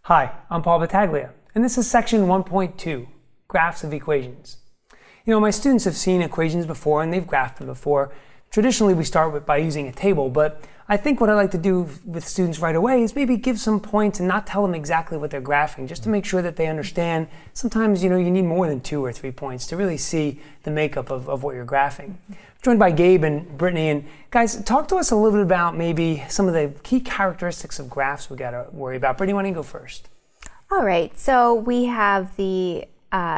Hi, I'm Paul Battaglia, and this is section 1.2, Graphs of Equations. You know, my students have seen equations before and they've graphed them before. Traditionally, we start by using a table, but I think what I like to do with students right away is maybe give some points and not tell them exactly what they're graphing, just to make sure that they understand. Sometimes, you know, you need more than 2 or 3 points to really see the makeup of what you're graphing. Joined by Gabe and Brittany, and guys, talk to us a little bit about maybe some of the key characteristics of graphs we got to worry about. Brittany, why don't you go first? All right, so we have the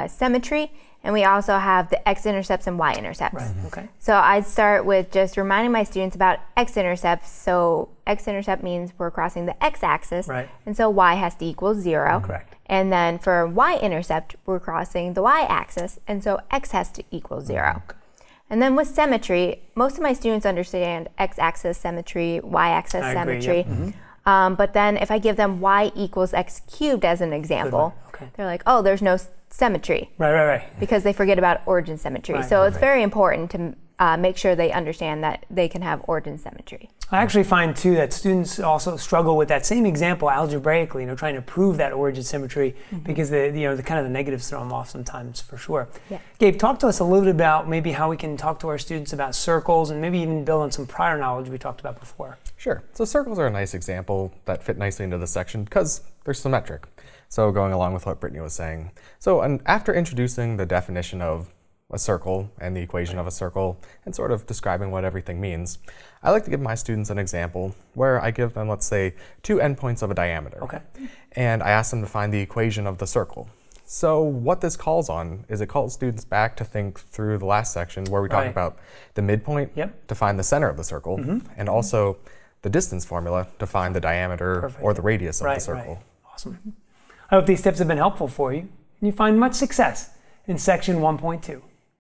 symmetry, and we also have the x-intercepts and y-intercepts. Right, okay. So I'd start with just reminding my students about x-intercepts. So x-intercept means we're crossing the x-axis, right, and so y has to equal 0. Correct. And then for y-intercept, we're crossing the y-axis, and so x has to equal 0. Okay. And then with symmetry, most of my students understand x-axis symmetry, y-axis symmetry. Yep. Mm-hmm. But then if I give them y equals x cubed as an example, they're like, oh, there's no symmetry. Right. Because they forget about origin symmetry. Right, so it's very important to make sure they understand that they can have origin symmetry. I actually find too that students also struggle with that same example algebraically, you know, trying to prove that origin symmetry, because the kind of the negatives throw them off sometimes, for sure. Yeah. Gabe, talk to us a little bit about maybe how we can talk to our students about circles and maybe even build on some prior knowledge we talked about before. Sure. So circles are a nice example that fit nicely into this section because they're symmetric. So going along with what Brittany was saying. So after introducing the definition of a circle and the equation of a circle and sort of describing what everything means, I like to give my students an example where I give them, let's say, 2 endpoints of a diameter. Okay. And I ask them to find the equation of the circle. So what this calls on is it calls students back to think through the last section where we talked about the midpoint to find the center of the circle, and also the distance formula to find the diameter or the radius of the circle. Right. Awesome. I hope these tips have been helpful for you and you find much success in section 1.2.